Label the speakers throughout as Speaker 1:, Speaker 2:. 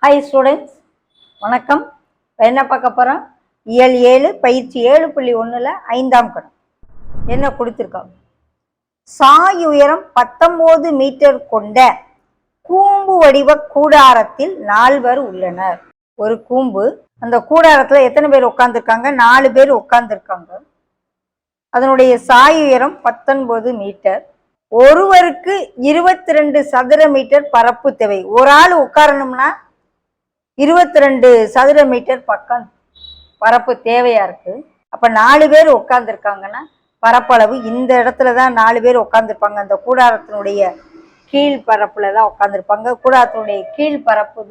Speaker 1: Hi students, வணக்கம். என்ன பார்க்க போகிறோம்? இயல் 7 பயிற்சி 7.1 5ஆம் கணம். என்ன கொடுத்துருக்காங்க? சாய் உயரம் 19 மீட்டர் கொண்ட கூம்பு வடிவ கூடாரத்தில் 4 உள்ளனர். ஒரு கூம்பு, அந்த கூடாரத்தில் எத்தனை பேர் உட்காந்துருக்காங்க? 4 பேர் உட்காந்துருக்காங்க. அதனுடைய சாய் உயரம் 19 மீட்டர். ஒருவருக்கு 22 சதுர மீட்டர் பரப்பு தேவை. ஒரு ஆள் உட்காரணும்னா 22 சதுர மீட்டர் பக்கம் பரப்பு தேவையா இருக்கு. அப்ப 4 பேர் உட்கார்ந்துருக்காங்கன்னா பரப்பளவு இந்த இடத்துல தான் 4 பேர் உட்கார்ந்துருப்பாங்க. அந்த கூடாரத்தினுடைய கீழ் பரப்புல தான் உட்கார்ந்துருப்பாங்க. கூடாரத்தினுடைய கீழ் பரப்பு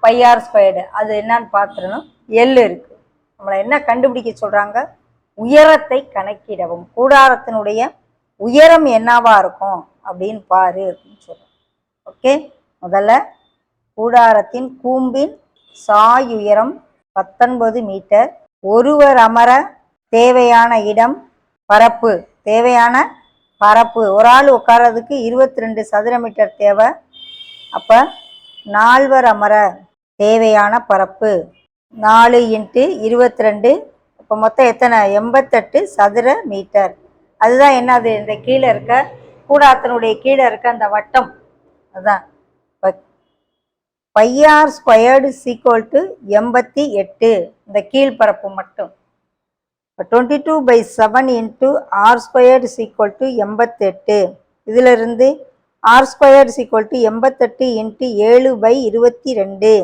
Speaker 1: πr². அது என்னன்னு பார்த்துடணும். எல் இருக்கு. நம்மளை என்ன கண்டுபிடிக்க சொல்றாங்க? உயரத்தை கணக்கிடவும். கூடாரத்தினுடைய உயரம் என்னவா இருக்கும் அப்படின்னு பாரு அப்படின்னு சொல்றோம். ஓகே, முதல்ல கூடாரத்தின் கூம்பின் சாய் உயரம் 19 மீட்டர். ஒருவர் அமர தேவையான இடம் பரப்பு, தேவையான பரப்பு, ஒரு ஆள் உட்கார்றதுக்கு 22 சதுர மீட்டர் தேவை. அப்போ 4 அமர தேவையான பரப்பு 4 × 22. இப்போ மொத்தம் எத்தனை? 88 சதுர மீட்டர். அதுதான் என்னது? இந்த கீழே இருக்க கூடாரத்தினுடைய கீழே இருக்க அந்த வட்டம். அதுதான் πr² = 88. இந்த கீழ்பரப்பு மட்டும் 22/7 × r² = 88. இதுல இருந்து r² = 88 × 7/22.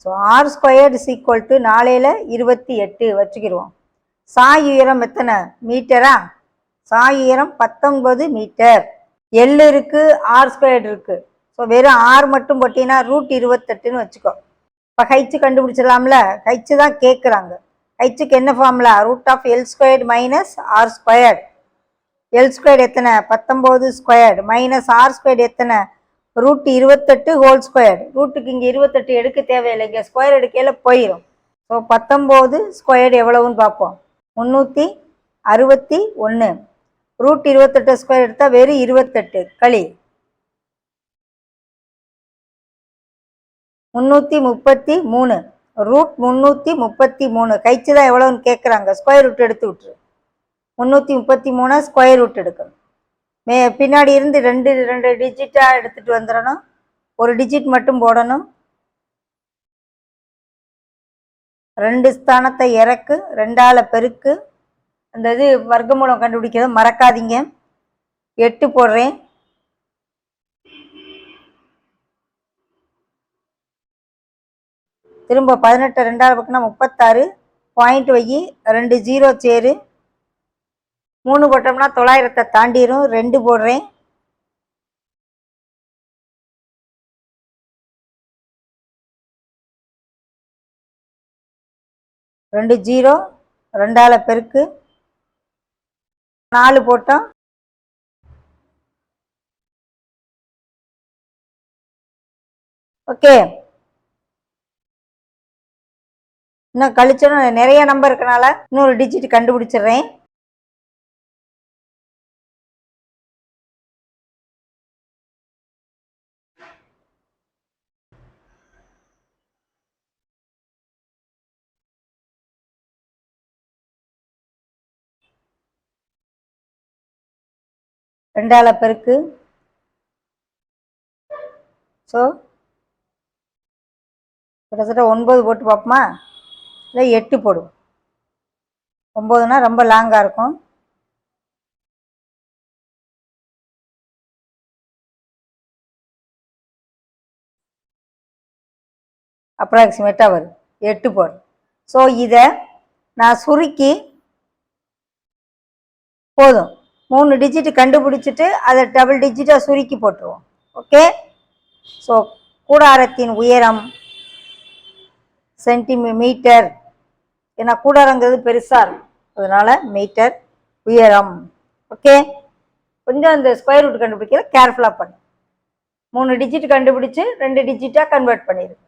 Speaker 1: So r² = 4/28 வச்சுக்கிடுவோம். சாய் உயரம் எத்தனை மீட்டரா? சாய் உயரம் 19 மீட்டர். எல் இருக்கு, r² இருக்கு. ஸோ வெறும் r மட்டும் போட்டீங்கன்னா √28ன்னு வச்சுக்கோ. இப்போ ஹைச்சு கண்டுபிடிச்சிடலாம்ல. ஹைச்சு தான் கேட்குறாங்க. ஹைச்சுக்கு என்ன ஃபார்முலா? √L² - r². L² எத்தனை? 19² -r² எத்தனை? √28 ரூட்டுக்கு இங்கே 28 எடுக்க தேவையில்லை, இங்கே ஸ்கொயர் எடுக்கையில் போயிடும். ஸோ 19² எவ்வளவுன்னு பார்ப்போம். 361. √28² எடுத்தால் வெறும் 28 களி 333. √333. கைச்சு தான் எவ்வளோன்னு கேட்குறாங்க. ஸ்கொயர் ரூட் எடுத்து விட்டுரு. 333 ஸ்கொயர் ரூட் எடுக்கணும். பின்னாடி இருந்து ரெண்டு டிஜிட்டாக எடுத்துகிட்டு வந்துடணும். ஒரு டிஜிட் மட்டும் போடணும். 2 ஸ்தானத்தை இறக்கு, 2ஆல் பெருக்கு. அந்த இது வர்க்கமூலம் கண்டுபிடிக்கிறத மறக்காதீங்க. 8 போடுறேன். திரும்ப 18 2ஆல் பக்கம்னா 36. பாயிண்ட் வை, 2 0 சேரு. 3 போட்டோம்னா 900 தாண்டிடும். 2 போடுறேன். ரெண்டு 0, 2ஆல் பெருக்கு. 4 போட்டோம். ஓகே, இன்னும் கழிச்சோம். நிறைய நம்பர் இருக்கனால இன்னொரு டிஜிட் கண்டுபிடிச்சிடுறேன். ரெண்டால பெருக்கு. ஸோ கிட்டத்தட்ட 9 போட்டு பார்ப்போமா? இல்லை 8 போடும். 9னா ரொம்ப லாங்காக இருக்கும். அப்ராக்சிமேட்டாக வரும். 8 போடும். ஸோ இதை நான் சுருக்கி போதும் 3 டிஜிட் கண்டுபிடிச்சிட்டு அதை டபுள் டிஜிட்டாக சுருக்கி போட்டுருவோம். ஓகே, ஸோ கூடாரத்தின் உயரம் சென்டிமீட்டர். ஏன்னா கூடாரங்கிறது பெருசாக இருக்கும், அதனால மீட்டர் உயரம். ஓகே, கொஞ்சம் அந்த ஸ்கொயர் ரூட் கண்டுபிடிக்கிற கேர்ஃபுல்லாக பண்ணு. 3 டிஜிட் கண்டுபிடிச்சு 2 டிஜிட்டாக கன்வெர்ட் பண்ணிடுது.